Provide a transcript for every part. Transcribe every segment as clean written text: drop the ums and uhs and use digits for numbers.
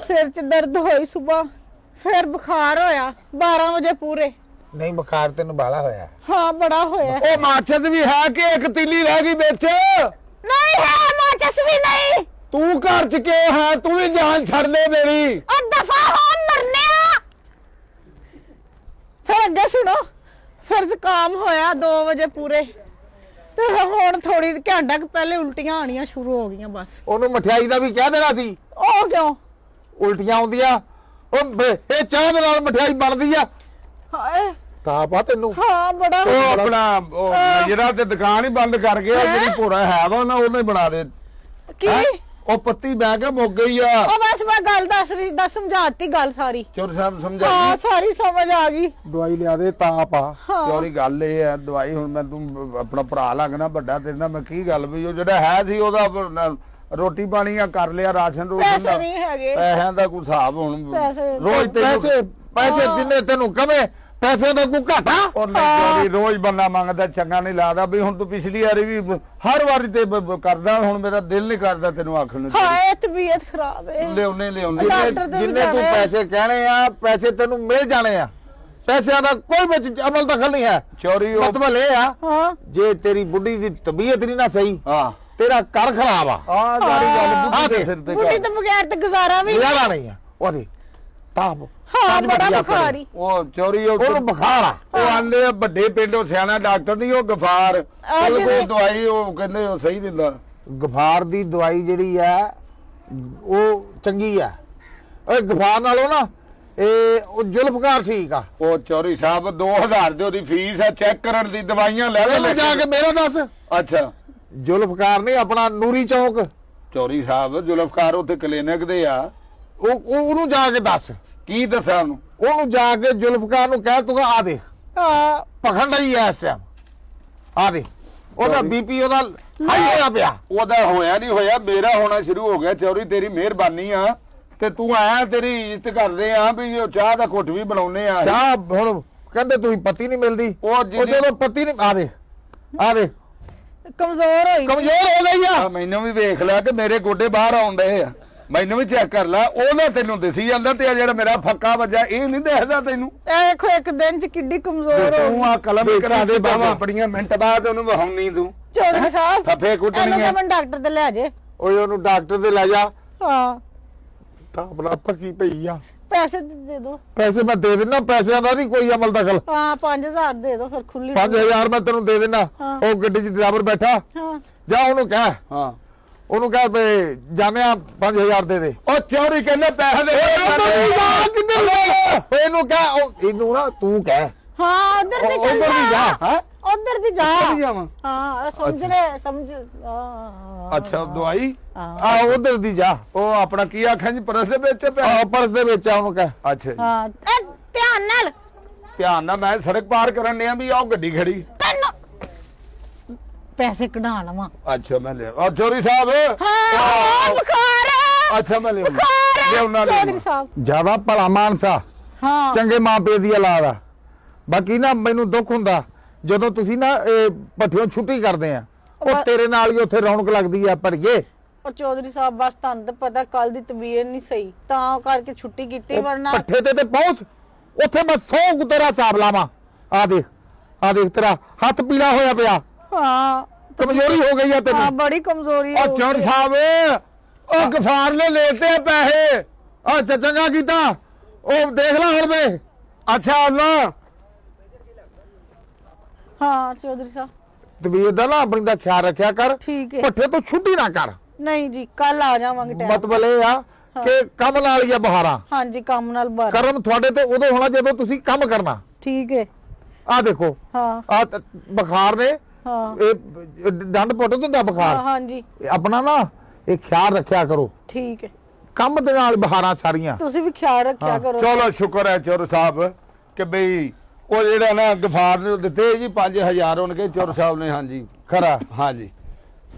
सिर च दर्द होई सुबह फिर बुखार होया 12 बजे पूरे नहीं बुखार तेन बाला होया हाँ बड़ा होया ओ माचिस भी है कि एक तीली रह गई बिच नहीं है माचिस भी नहीं तू घर च के है तू भी जान छड़ दे मेरी और दफा हो मरने फिर अगे सुनो फिर जुकाम होया 2 बजे पूरे तो हुण थोड़ी घंटा पहले उल्टियां आनियां शुरू हो गई बस ओनू मठियाई दा भी कह देना सी ओ क्यों उल्टियां आउंदियां ओ ए चाह दे नाल मठियाई बनदी आ हाय ताप आ तैनू हाँ बड़ा ओ अपना ओ नजरा ते दुकान ही बंद कर गया जेडी भोरा है वा ना ओने बना दे की ओ पत्ती बह के मुक गई आ ओ बस मैं गल दस समझाती गल सारी चोर साहब हाँ समझाई सारी समझ आ गई दवाई लिया दे ताप आ हाँ ਚੋਰੀ ਗੱਲ ਇਹ ਹੈ ਦਵਾਈ ਹੁਣ ਮੈਂ ਤੂੰ ਆਪਣਾ ਭਰਾ ਲੱਗਣਾ ਵੱਡਾ ਤੇਰੇ ਨਾਲ ਮੈਂ ਕੀ ਗੱਲ ਵੀ ਉਹ ਜਿਹੜਾ ਹੈ ਸੀ ਉਹਦਾ ਰੋਟੀ ਪਾਣੀ ਆ ਕਰ ਲਿਆ ਰਾਸ਼ਨ ਰੋਸ਼ਨ पैसे ਦਾ नहीं है ਪੈਸਿਆਂ ਦਾ ਕੋਈ ਹਿਸਾਬ ਹੁਣ ਪੈਸੇ ਰੋਜ਼ पैसे पैसे जिन्ने तेनू कमे पैसे दा कोई घाटा ਔਰ ਨਹੀਂ ਚੋਰੀ ਰੋਜ਼ ਬੰਦਾ ਮੰਗਦਾ ਚੰਗਾ ਨਹੀਂ ਲੱਗਦਾ ਵੀ ਹੁਣ ਤੂੰ ਪਿਛਲੀ ਵਾਰੀ ਵੀ ਹਰ ਵਾਰੀ ਤੇ ਕਰਦਾ ਹੁਣ ਮੇਰਾ ਦਿਲ ਨਹੀਂ ਕਰਦਾ ਤੈਨੂੰ ਆਖਣ ਨੂੰ हाय तबीयत खराब है ਲਿਆਉਣੇ ਲਿਆਉਂਦੇ डॉक्टर दे जिन्ने तू पैसे कहने आ पैसे तेनू मिल जाने आ पैसों का कोई विच अमल दखल नहीं है ਚੋਰੀ ਉਹ मतलब ये आ हाँ जे तेरी बुढ़ी दी तबीयत नहीं ना सही ਹਾਂ तेरा कर खराब आ ਆ ਸਾਰੀ ਗੱਲ ਬੁੱਢੀ ਦੇ ਸਿਰ ਤੇ बुढ़ी तो बगैर तो गुजारा भी नहीं। ज्यादा नहीं है ओदी ताप हाँ पंज बड़ा बटिया बुखारी ਉਹ ਚੋਰੀ ਉਹ ओनू बुखार आ ਉਹ ਆਂਦੇ ਆ ਵੱਡੇ ਪਿੰਡੋਂ ਸਿਆਣਾ ਡਾਕਟਰ ਨਹੀਂ ਉਹ ਗਫਾਰ ਉਹ ਜਿਹੜੇ- ਕੋਈ ਦਵਾਈ ਉਹ ਕਹਿੰਦੇ ਉਹ ਸਹੀ ਦਿੰਦਾ गफार दी दवाई ਜਿਹੜੀ ਹੈ ਉਹ ਚੰਗੀ ਆ ਓਏ ਗਫਾਰ ਨਾਲੋਂ ਨਾ ਇਹ ਉਹ ਜ਼ੁਲਫਕਾਰ ਠੀਕ ਆ ਉਹ ਚੋਰੀ ਸਾਹਿਬ 2000 ਦੀ ਉਹਦੀ ਫੀਸ ਹੈ ਚੈੱਕ ਕਰਨ ਦੀ ਦਵਾਈਆਂ ਲੈ ਲੈ ਉਹਨੂੰ ਜਾ ਕੇ ਮੇਰਾ ਦੱਸ ਅੱਛਾ ਜ਼ੁਲਫਕਾਰ ਨਹੀਂ ਆਪਣਾ ਨੂਰੀ ਚੌਕ ਚੋਰੀ ਸਾਹਿਬ ਜ਼ੁਲਫਕਾਰ ਉੱਥੇ ਕਲੀਨਿਕ ਦੇ ਆ ਉਹਨੂੰ ਜਾ ਕੇ ਦੱਸ ਕੀ ਦੱਸਾਂ ਉਹਨੂੰ ਉਹਨੂੰ ਜਾ ਕੇ ਜ਼ੁਲਫਕਾਰ ਨੂੰ ਕਹਿ ਤੂੰ ਆ ਦੇ हाँ ਪਖੰਡ ਹੀ ਐ ਇਸ ਟਾਈਮ ਆ ਦੇ ਉਹਦਾ Sorry. ਬੀਪੀ ਉਹਦਾ ਹਾਈ ਹੋਇਆ ਪਿਆ ਉਹਦਾ ਹੋਇਆ ਨਹੀਂ ਹੋਇਆ ਮੇਰਾ ਹੋਣਾ ਸ਼ੁਰੂ ਹੋ ਗਿਆ ਚੋਰੀ ਤੇਰੀ ਮਿਹਰਬਾਨੀ ਆ ਤੇ ਤੂੰ ਆਇਆ ਤੇਰੀ ਇੱਜ਼ਤ ਕਰਦੇ ਆ ਵੀ ਉਹ ਚਾਹ ਦਾ ਘੁੱਟ ਵੀ ਬਣਾਉਨੇ ਆ ਚਾਹ ਹੁਣ ਕਹਿੰਦੇ ਤੁਸੀਂ ਪਤੀ ਨਹੀਂ ਮਿਲਦੀ ਉਹ ਉਹ ਜਦੋਂ ਪਤੀ ਨਹੀਂ ਆ ਦੇ कमजोर हुई ਕਮਜ਼ੋਰ ਹੋ ਗਈ ਆ ਆ ਮੈਨੂੰ ਵੀ ਵੇਖ ਲੈ ਕਿ ਮੇਰੇ ਗੋਡੇ ਬਾਹਰ ਆਉਂਦੇ ਆ ਮੈਨੂੰ ਵੀ ਚੈੱਕ ਕਰ ਲੈ ਉਹਦਾ ਤੈਨੂੰ ਦਿਸੀ ਜਾਂਦਾ ਤੇ ਆ ਜਿਹੜਾ ਮੇਰਾ ਫੱਕਾ ਵੱਜਾ ਇਹ ਨਹੀਂ ਦੇਖਦਾ ਤੈਨੂੰ देखो एक दिन च किड्डी कमजोर हो ਤੂੰ ਆ ਕਲਮ ਕਰਾ ਦੇ ਬਾਵਾ ਬੜੀਆਂ ਮਿੰਟ ਬਾਅਦ ਉਹਨੂੰ ਵਹਾਉਣੀ ਤੂੰ चौधरी साहब ਫੱਫੇ ਕੁੱਟਣੀ ਹੈ मैं डॉक्टर दे ले जे ਓਏ ਉਹਨੂੰ ਡਾਕਟਰ ਦੇ ਲੈ ਜਾ हाँ ਤਾਂ ਆਪਣਾ ਪੱਕੀ ਪਈ ਆ पैसे दे दो ਪੈਸੇ ਮੈਂ ਦੇ ਦਿੰਦਾ ਪੈਸਿਆਂ ਦਾ ਨਹੀਂ ਕੋਈ ਅਮਲ ਦਖਲ हाँ 5000 दे दो फिर खुली 5000 ਮੈਂ ਤੈਨੂੰ ਦੇ ਦਿੰਦਾ ਹਾਂ। ਉਹ ਗੱਡੀ 'ਚ ਡਰਾਈਵਰ ਬੈਠਾ हाँ ਜਾ ਉਹਨੂੰ ਕਹਿ ਹਾਂ ਉਹਨੂੰ ਕਹਿ ਵੀ ਜਾਣਿਆ 5000 ਦੇ ਦੇ ਉਹ ਚੋਰੀ ਕਹਿੰਦੇ ਪੈਸੇ ਦੇ ਕਿੱਧਰ ਲੈ ਇਹਨੂੰ ਕਹਿ ਇਹਨੂੰ ਨਾ ਤੂੰ ਕਹਿ हाँ उधर से चल ਉਧਰ ਨਹੀਂ ਜਾ ਹੈ उधर से जा ਕਿੱਥੇ ਜਾਵਾਂ हाँ समझ ले समझ हाँ, ਅੱਛਾ ਦਵਾਈ हाँ ਆ ਉਧਰ ਦੀ ਜਾ ਉਹ ਆਪਣਾ ਕੀ ਆਖਾਂ ਜੀ ਪਰਸ ਦੇ ਵਿੱਚ ਪਿਆ ਆ ਪਰਸ ਦੇ ਵਿੱਚ ਆ ਉਹਨੂੰ ਕਹਿ ਅੱਛਾ ਜੀ हाँ ए, ध्यान नाल ਧਿਆਨ ਨਾਲ ਮੈਂ ਸੜਕ ਪਾਰ ਕਰਨ ਡਿਆ ਵੀ ਆਹ ਗੱਡੀ ਖੜੀ तेन पैसे कढ़ा लवा ਅੱਛਾ ਮੈਂ ਲਿਆ ਆ ਚੋਰੀ ਸਾਹਿਬ हाँ बुखार है ਅੱਛਾ ਮੈਂ ਲਿਆ बुखार है ਲਿਆਉਣਾ चौधरी साहब ਜਿਆਦਾ ਭਲਾ ਮਾਨਸਾ हाँ ਚੰਗੇ ਮਾਂ ਪਿਓ ਦੀ ਔਲਾਦ ਆ ਬਾਕੀ ਨਾ ਮੈਨੂੰ ਦੁੱਖ ਹੁੰਦਾ ਜਦੋਂ ਤੁਸੀਂ ਨਾ ਇਹ ਭੱਠਿਓਂ ਛੁੱਟੀ ਕਰਦੇ ਆ ਉਹ ਤੇਰੇ ਨਾਲ ਹੀ ਉੱਥੇ ਰੌਣਕ ਲੱਗਦੀ ਆ ਭੜੀਏ और चौधरी साहब बस तुहानू तो पता कल दी तबीयत नहीं सही तां करके छुट्टी कीती वरना ਭੱਠੇ ਤੇ ਪਹੁੰਚ ਉੱਥੇ ਮੈਂ 100 ਕੁ ਤੇਰਾ ਹਿਸਾਬ ਲਾਵਾਂ ਆ ਦੇਖ ਤੇਰਾ ਹੱਥ ਪੀਲਾ ਹੋਇਆ ਪਿਆ हाँ ਕਮਜ਼ੋਰੀ ਹੋ ਗਈ ਆ हाँ ਤੈਨੂੰ बड़ी कमजोरी ਉਹ हो ਚੋਰ गई है। ਸਾਹਿਬ ਉਹ ਗਫਾਰ ਨੇ ਲੈਤੇ ਪੈਸੇ ਆ ਚੰਗਾ ਕੀਤਾ ਉਹ ਦੇਖ ਲੈ ਹੁਣ ਵੇ ਅੱਛਾ ਨਾ हाँ चौधरी साहब ਤਬੀਅਤ ਦਾ ਨਾ ਆਪਣੀ ਦਾ ਖਿਆਲ ਰੱਖਿਆ ਕਰ ठीक है ਭੱਠੇ ਤੋਂ ਛੁੱਟੀ ਨਾ ਕਰ नहीं जी कल आ जावांगे टाइम ਮਤਲਬ ਇਹ ਆ ਕਿ ਕੰਮ ਨਾਲ ਹੀ ਆ ਬਹਾਰਾਂ हाँ जी काम नाल बार ਕਰਮ ਤੁਹਾਡੇ ਤੇ ਉਦੋਂ ਹੋਣਾ ਜਦੋਂ ਤੁਸੀਂ ਕੰਮ ਕਰਨਾ ठीक है ਆ ਦੇਖੋ हाँ ਆ ਬੁਖਾਰ ਨੇ हाँ ਇਹ ਡੰਡ ਪੁੱਟ ਦਿੰਦਾ हाँ ਬੁਖਾਰ हाँ जी ਇਹ ਆਪਣਾ ਨਾ ਇਹ ਖਿਆਲ ਰੱਖਿਆ ਕਰੋ ठीक है ਕੰਮ ਦੇ ਨਾਲ ਬਹਾਰਾਂ ਸਾਰੀਆਂ तुसी भी ख्याल रखा हाँ, करो ਚਲੋ ਸ਼ੁਕਰ ਹੈ ਚੋਰ ਸਾਹਿਬ ਕਿ ਬਈ ਉਹ ਜਿਹੜਾ ਨਾ ਗਫਾਰ ਨੂੰ ਦਿੱਤੇ ਜੀ 5000 ਉਹਨਕੇ ਚੋਰ ਸਾਹਿਬ ਨੇ ਹਾਂਜੀ ਖਰਾ ਹਾਂਜੀ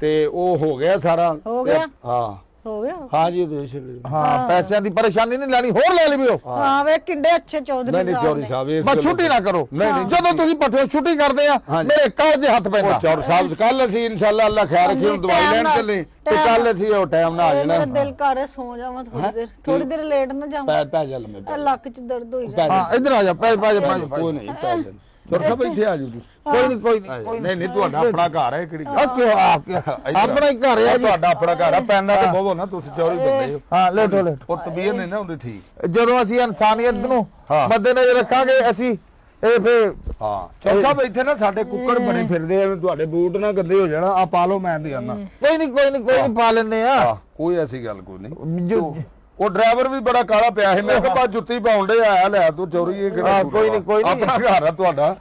ਤੇ ਉਹ ਹੋ ਗਿਆ ਸਾਰਾ ਹੋ ਗਿਆ? ਹਾਂ ਹੋ ਗਿਆ ਹਾਂ ਜੀ ਦੇਸ਼ ਲਈ ਹਾਂ ਪੈਸਿਆਂ ਦੀ ਪਰੇਸ਼ਾਨੀ ਨਹੀਂ ਲੈਣੀ, ਹੋਰ ਲੈ ਲਵਿਓ। ਹਾਂ ਵੇ ਕਿੰਨੇ ਅੱਛੇ ਚੌਧਰੀ ਨਹੀਂ ਸਾਹਿਬ ਚੌਧਰੀ ਨੇ। ਸਾਹਿਬ ਇਸ ਬਸ ਛੁੱਟੀ ਨਾ ਕਰੋ। ਨਹੀਂ, ਨਹੀਂ। ਜਦੋਂ ਤੁਸੀਂ ਪੱਠਿਓਂ ਛੁੱਟੀ ਕਰਦੇ ਆ ਹਾਂਜੀ। ਮੇਰੇ ਕਾਲ ਦੇ ਹੱਥ ਪੈਂਦਾ। ਉਹ ਚੌਰ ਸਾਹਿਬ ਕੱਲ ਅਸੀਂ ਇਨਸ਼ਾਅੱਲਾ ਅੱਲਾ ਖੈਰ ਰੱਖੇ ਹੁਣ ਦਵਾਈ ਲੈਣ ਚੱਲੇ ਤੇ ਕੱਲ ਅਸੀਂ ਉਹ ਟਾਈਮ ਨਾਲ ਆ ਮੇਰਾ ਜਾਣਾ। ਦਿਲ ਕਰ ਰਿਹਾ ਸੌ ਜਾਵਾਂ ਥੋੜੀ ਦੇਰ ਲੇਟ ਨਾ ਜਾਵਾਂ, ਪੈ ਜਾ ਲੰਮੇ ਇਹ ਲੱਕ 'ਚ ਦਰਦ ਹੋਈ ਜਾਂਦਾ। ਹਾਂ ਇੱਧਰ ਆ ਜਾ, ਪੈ ਜਾ। ਕੋਈ ਨਹੀਂ ਪੈ ਜਾ ਚੌਰ ਸਾਹਿਬ ਇੱਥੇ ਆ ਜੂ ਕੋਈ ਨਹੀਂ ਨਹੀਂ ਨਹੀਂ ਤੁਹਾਡਾ ਆਪਣਾ ਘਰ ਹੈ ਕਿਹੜੀ ਆ ਕਿਉਂ ਆਪਣਾ ਹੀ ਘਰ ਆ ਜੀ। ਤੁਹਾਡਾ ਆਪਣਾ ਘਰ ਆ, ਪੈਂਦਾ ਤੇ ਬੋਵੋ ਨਾ, ਤੁਸੀਂ ਚੌਰੀ ਬੰਦੇ ਹੋ। ਹਾਂ ਲੈਟੋ ਉਹ ਤਬੀਅਤ ਨਹੀਂ ਨਾ ਹੁੰਦੀ ਠੀਕ। ਜਦੋਂ ਅਸੀਂ ਇਨਸਾਨੀਅਤ ਨੂੰ ਹਾਂ। ਮੱਦੇਨਜ਼ਰ ਰੱਖਾਂਗੇ ਅਸੀਂ ਇਹ ਫੇ ਹਾਂ ਚੌਰ ਸਾਹਿਬ ਇੱਥੇ ਨਾ ਸਾਡੇ ਕੁੱਕੜ ਬਣੇ ਫਿਰਦੇ ਆ, ਤੁਹਾਡੇ ਬੂਟ ਨਾ ਗੰਦੇ ਹੋ ਜਾਣਾ, ਆ ਪਾ ਲਓ ਮੈਂ ਤੇ ਆਨਾ। ਕੋਈ ਨਹੀਂ ਪਾ ਲੈਂਦੇ ਆ। ਕੋਈ ਐਸੀ ਗੱਲ ਕੋਈ ਨਹੀਂ। ਜੋ- ਉਹ ਡਰਾਈਵਰ ਵੀ ਬੜਾ ਕਾਲਾ ਪਿਆ ਸੀ, ਮੈਂ ਕਿਹਾ ਬਾ ਜੁੱਤੀ ਪਾਉਣ ਦੇ ਆਇਆ ਲੈ ਤੂੰ ਚੋਰੀ ਇਹ ਕਿਹੜਾ ਹਾਂ, ਕੋਈ ਨਹੀਂ। ਆਪਣਾ ਘਰ ਆ ਤੁਹਾਡਾ।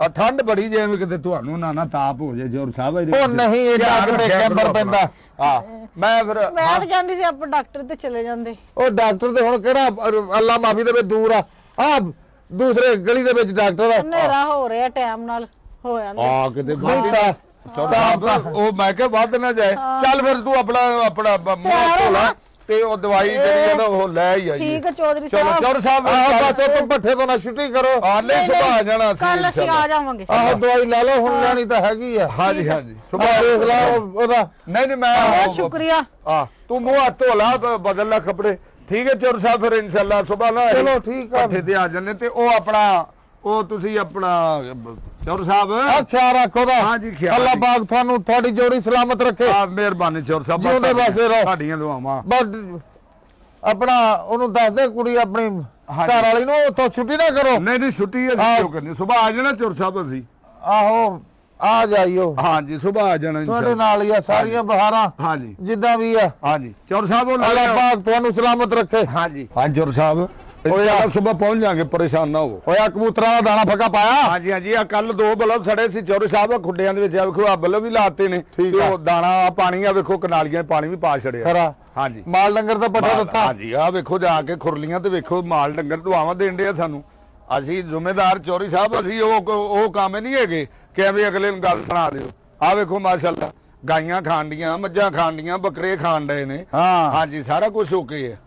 ਆ ਠੰਡ ਬੜੀ ਜਿਵੇਂ ਕਿਤੇ ਤੁਹਾਨੂੰ ਨਾ ਤਾਪ ਹੋ ਜਾਏ ਚੌਰ ਸਾਹਿਬ ਇਹਦੇ ਉਹ ਵਿੱਚ। ਨਹੀਂ ਇਹਦਾ ਧਿਆਨ ਕਿਤੇ ਰੱਖਿਆ ਕੈਂਬਰ ਕਰੋ ਪੈਂਦਾ। ਹਾਂ ਮੈਂ ਫਿਰ ਮੈਂ ਤਾਂ ਕਹਿੰਦੀ ਸੀ ਆਪਾਂ ਡਾਕਟਰ ਤੇ ਚਲੇ ਜਾਂਦੇ। ਉਹ ਡਾਕਟਰ ਤੇ ਹੁਣ ਕਿਹੜਾ ਅੱਲਾ ਮਾਫੀ ਦੇ ਵਿੱਚ ਦੂਰ ਆ ਦੂਸਰੇ ਗਲੀ ਦੇ ਵਿੱਚ ਡਾਕਟਰ ਆ। ਹਨੇਰਾ ਹੋ ਰਿਹਾ ਟਾਈਮ ਨਾਲ ਹੋ ਜਾਂਦਾ। ਆ ਕਿਤੇ ਨਹੀਂ ਤਾਂ ਚੌਰ ਸਾਹਿਬ ਉਹ ਮੈਂ ਕਿਹਾ ਵੱਧ ਨਾ ਜਾਏ। ਚੱਲ ਫਿਰ ਤੂੰ ਆਪਣਾ ਮੂੰਹ ਧੋਲਾ ਤੇ ਉਹ ਦਵਾਈ ਜਿਹੜੀ ਆ ਨਾ ਉਹ ਲੈ ਹੀ ਆਈਏ। ਠੀਕ ਹੈ ਚੌਧਰੀ ਚਲੋ ਸਾਹਿਬ। ਚੌਰ ਸਾਹਿਬ ਬਸ ਉਹ ਪੱਠੇ ਤੋਂ ਨਾ ਛੁੱਟੀ ਕਰੋ। ਆਲੇ ਸੁਭਾ ਆ ਜਾਣਾ ਸੀ ਕੱਲ ਅਸੀਂ ਆ ਜਾਵਾਂਗੇ। ਆਹੋ ਦਵਾਈ ਲੈ ਲਓ, ਹੁਣ ਲੈਣੀ ਤਾਂ ਹੈਗੀ ਆ। ਹਾਂਜੀ ਹਾਂਜੀ ਸੁਭਾ ਦੇਖ ਲਾ ਉਹਦਾ। ਨਹੀਂ ਨਹੀਂ ਮੈਂ ਬਹੁਤ ਸ਼ੁਕਰੀਆ। ਆ ਤੂੰ ਮੂੰਹ ਹੱਥ ਧੋ ਲਾ ਤੇ ਬਦਲ ਲੈ ਕੱਪੜੇ। ਠੀਕ ਹੈ ਚੌਰ ਸਾਹਿਬ ਫਿਰ ਇਨਸ਼ਾਅੱਲਾ ਸੁਬਾ ਨਾ ਚਲੋ ਠੀਕ ਆ। ਪੱਠੇ ਤੇ ਆ ਜਾਂਦੇ ਤੇ ਉਹ ਆਪਣਾ ਉਹ ਤੁਸੀਂ ਆਪਣਾ ਚੌਰ ਸਾਹਿਬ ਆ ਖਿਆਲ ਰੱਖੋ ਦਾ। ਹਾਂਜੀ, ਖਿਆਲ ਅੱਲਾ ਜੀ। ਪਾਕ ਤੁਹਾਨੂੰ ਤੁਹਾਡੀ ਜੋੜੀ ਸਲਾਮਤ ਰੱਖੇ। ਆ ਮਿਹਰਬਾਨੀ ਚੌਰ ਸਾਹਿਬ ਜਿਉਂਦੇ ਵਾਸਤੇ ਰਹੋ। ਤੁਹਾਡੀਆਂ ਦੁਆਵਾਂ। ਬਸ ਆਪਣਾ ਉਹਨੂੰ ਦੱਸ ਦੇ ਕੁੜੀ ਆਪਣੀ ਹਾਂਜੀ। ਘਰ ਵਾਲੀ ਨੂੰ ਉੱਥੋਂ ਛੁੱਟੀ ਨਾ ਕਰੋ। ਨਹੀਂ ਨਹੀਂ ਛੁੱਟੀ ਅਸੀਂ ਹਾਂ। ਕਿਉਂ ਕਰਨੀ, ਸੁਬਾ ਆ ਜਾਣਾ ਚੌਰ ਸਾਹਿਬ ਅਸੀਂ। ਆਹੋ ਆ ਜਾਈਓ, ਹਾਂਜੀ ਸੁਬਾ ਆ ਜਾਣਾ ਤੁਹਾਡੇ ਇਨਸ਼ਾਅੱਲਾ। ਨਾਲ ਹੀ ਆ ਸਾਰੀਆਂ ਬਹਾਰਾਂ ਹਾਂਜੀ ਜਿੱਦਾਂ ਵੀ ਆ। ਹਾਂਜੀ ਚੌਰ ਸਾਹਿਬ ਉਹ ਅੱਲਾ ਪਾਕ ਤੁਹਾਨੂੰ ਸਲਾਮਤ ਰੱਖੇ। ਹਾਂਜੀ ਹਾਂ ਚੌਰ ਸਾਹਿਬ ਇਨਸ਼ਾਅੱਲਾ ਸੁਬਾ ਪਹੁੰਚ ਜਾਾਂਗੇ, ਪਰੇਸ਼ਾਨ ਨਾ ਹੋਵੋ। ਹੋਇਆ ਕਬੂਤਰਾਂ ਦਾ ਦਾਣਾ ਫੱਕਾ ਪਾਇਆ। ਹਾਂਜੀ ਹਾਂਜੀ ਆ ਕੱਲ 2 ਬਲਬ ਸੜੇ ਸੀ ਚੌਰ ਸਾਹਿਬ ਖੁੱਡਿਆਂ ਦੇ ਵਿੱਚ, ਆ ਵੇਖੋ ਆ ਬਲਬ ਵੀ ਲਾਤੇ ਨੇ ਠੀਕ ਤੇ ਆ। ਉਹ ਦਾਣਾ ਆ ਪਾਣੀ ਆ ਵੇਖੋ ਕਨਾਲੀਆਂ 'ਚ ਪਾਣੀ ਵੀ ਪਾ ਛੜਿਆ। ਖਰਾ ਹਾਂਜੀ ਮਾਲ ਡੰਗਰ ਦਾ ਪੱਠਾ ਦਿੱਤਾ। ਹਾਂਜੀ ਆ ਵੇਖੋ ਜਾ ਕੇ ਖੁਰਲੀਆਂ ਤੇ ਵੇਖੋ ਮਾਲ ਡੰਗਰ ਦੁਆਵਾਂ ਦੇਣ ਦੇ ਆ ਸਾਨੂੰ। ਅਸੀਂ ਜ਼ਿੰਮੇਦਾਰ ਚੌਰੀ ਸਾਹਿਬ ਅਸੀਂ ਉਹ ਕੰਮ ਨਹੀਂ ਹੈਗੇ ਕਿ ਐਵੇਂ ਅਗਲੇ ਨੂੰ ਗੱਲ ਸੁਣਾ ਦਿਓ। ਆ ਵੇਖੋ ਮਾਸ਼ਾਅੱਲਾ ਗਾਈਆਂ ਖਾਣ ਡੀਆਂ, ਮੱਝਾਂ ਖਾਣ ਡੀਆਂ, ਬੱਕਰੇ ਖਾਣ ਡਏ ਨੇ। ਹਾਂ ਹਾਂਜੀ ਸਾਰਾ ਕੁਝ ਓਕੇ ਹੈ।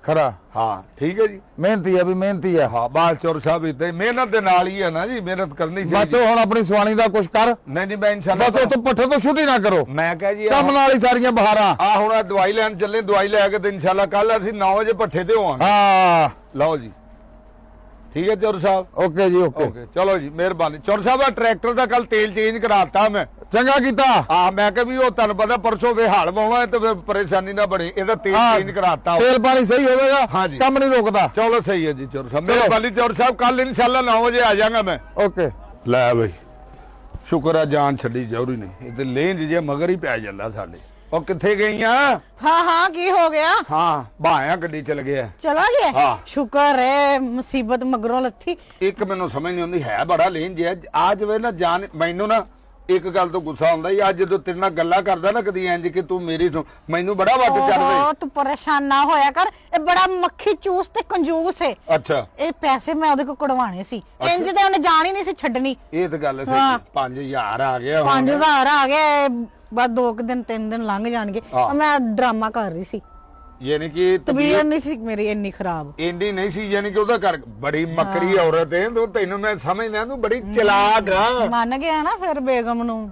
ਖਰਾ ਹਾਂ ਠੀਕ ਹੈ ਜੀ। ਮਿਹਨਤੀ ਆ ਵੀ ਮਿਹਨਤੀ ਆ। ਹਾਂ ਬਾਲ ਚੌਰ ਸਾਹਿਬ ਇਦਾਂ ਮਿਹਨਤ ਦੇ ਨਾਲ ਹੀ ਹੈ ਨਾ ਜੀ, ਮਿਹਨਤ ਕਰਨੀ ਬਸ ਚਾਹੀਦੀ। ਹੁਣ ਆਪਣੀ ਸਵਾਣੀ ਦਾ ਕੁਛ ਕਰ। ਨਹੀਂ ਨਹੀਂ ਮੈਂ ਇਨਸ਼ਾਅੱਲਾ ਬਸ ਉੱਥੋਂ ਪੱਠੇ ਤੋਂ ਛੁੱਟੀ ਨਾ ਕਰੋ। ਮੈਂ ਕਿਹਾ ਜੀ ਕੰਮ ਨਾਲ ਹੀ ਸਾਰੀਆਂ ਬਹਾਰਾਂ। ਆ ਹੁਣ ਆਹ ਦਵਾਈ ਲੈਣ ਚੱਲੇ, ਦਵਾਈ ਲੈ ਕੇ ਤੇ ਇਨਸ਼ਾਅੱਲਾ ਕੱਲ ਅਸੀਂ 9 ਵਜੇ ਪੱਠੇ ਤੇ ਹੋਵਾਂਗੇ। ਹਾਂ ਲਓ ਜੀ ਠੀਕ ਹੈ ਚੌਰ ਸਾਹਿਬ। ਓਕੇ ਜੀ ਓਕੇ। ਓਕੇ ਚਲੋ ਜੀ ਮਿਹਰਬਾਨੀ। ਚੌਰ ਸਾਹਿਬ ਆ ਟਰੈਕਟਰ ਦਾ ਕੱਲ ਤੇਲ ਚੇਂਜ ਕਰਾਤਾ ਮੈਂ। ਚੰਗਾ ਕੀਤਾ। ਆ ਮੈਂ ਕਿਹਾ ਵੀ ਉਹ ਤੁਹਾਨੂੰ ਪਤਾ ਪਰਸੋਂ ਵੇ ਹਾਲ ਵਾਉਣਾ ਤੇ ਫਿਰ ਪਰੇਸ਼ਾਨੀ ਨਾ ਬਣੇ, ਇਹਦਾ ਤੇਲ ਹਾਂ, ਚੇਂਜ ਕਰਾਤਾ। ਤੇਲ ਪਾਣੀ ਸਹੀ ਹੋਵੇਗਾ। ਹਾਂਜੀ। ਕੰਮ ਨਹੀਂ ਰੁਕਦਾ। ਚਲੋ ਸਹੀ ਹੈ ਜੀ ਚੌਰ ਸਾਹਿਬ। ਚਲੋ। ਮਿਹਰਬਾਨੀ ਚੌਰ ਸਾਹਿਬ, ਕੱਲ ਇਨਸ਼ਾਅੱਲਾ 9 ਵਜੇ ਆ ਜਾਵਾਂਗਾ ਮੈਂ। ਓਕੇ ਲੈ ਬਈ ਸ਼ੁਕਰ ਆ ਜਾਨ ਛੱਡੀ ਜ਼ਰੂਰੀ ਨਹੀਂ, ਇਹ ਤੇ ਲੇਂਜ ਜੇ ਮਗਰ ਹੀ ਪੈ ਜਾਂਦਾ ਸਾਡੇ। ਉਹ ਕਿੱਥੇ ਗਈਆਂ? ਹਾਂ ਹਾਂ ਕੀ ਹੋ ਗਿਆ? ਹਾਂ ਬਾਇਆ ਗੱਡੀ ਚਲ ਗਿਆ। ਚਲਾ ਗਿਆ? ਹਾਂ। ਸ਼ੁਕਰ ਹੈ ਮੁਸੀਬਤ ਮਗਰੋਂ ਲੱਥੀ। ਇੱਕ ਮੈਨੂੰ ਸਮਝ ਨਹੀਂ ਆਉਂਦੀ, ਹੈ ਬੜਾ ਲੇਂਜ ਹੈ। ਆ ਜਵੇ ਨਾ ਜਾਨ ਮੈਨੂੰ ਨਾ ਇੱਕ ਗੱਲ ਤੋਂ ਗੁੱਸਾ ਆਉਂਦਾ ਹੀ, ਅੱਜ ਜਦੋਂ ਤੇਰੇ ਨਾਲ ਗੱਲਾਂ ਕਰਦਾ ਨਾ ਕਦੀ ਇੰਜ ਕਿ ਤੂੰ ਮੇਰੀ ਸੁਣ, ਮੈਨੂੰ ਬੜਾ ਵੱਟ ਚੜਦਾ। ਓਹ ਤੂੰ ਪਰੇਸ਼ਾਨ ਨਾ ਹੋਇਆ ਕਰ, ਇਹ ਬੜਾ ਮੱਖੀ ਚੂਸ ਤੇ ਕੰਜੂਸ ਹੈ। ਅੱਛਾ ਇਹ ਪੈਸੇ ਮੈਂ ਉਹਦੇ ਕੋਲ ਕਢਵਾਣੇ ਸੀ, ਅੱਛਾ। ਇੰਜ ਤੇ ਉਹਨੇ ਜਾਣ ਹੀ ਨਹੀਂ ਸੀ ਛੱਡਣੀ। ਇਹ ਤਾਂ ਗੱਲ ਹਾਂ। ਸਹੀ। 5000 ਆ ਗਿਆ ਹੁਣ। 5000 ਆ ਗਏ, ਬਸ 2 ਦਿਨ 3 ਦਿਨ ਲੰਘ ਜਾਣਗੇ। ਹਾਂ। ਮੈਂ ਡਰਾਮਾ ਕਰ ਰਹੀ ਸੀ, ਯਾਨੀ ਕਿ ਤਬੀਅਤ ਨਹੀਂ ਸੀ ਮੇਰੀ ਇੰਨੀ ਖਰਾਬ। ਇੰਡੀ ਨਹੀਂ ਸੀ, ਯਾਨੀ ਕਿ ਉਹਦਾ ਘਰ ਬੜੀ ਮਕਰੀ ਔਰਤ ਹੈ। ਤੈਨੂੰ ਮੈਂ ਸਮਝਦਾ ਤੂੰ ਬੜੀ ਚਲਾਕ ਆ। ਮੰਨ ਗਿਆ ਨਾ ਫਿਰ ਬੇਗਮ ਨੂੰ।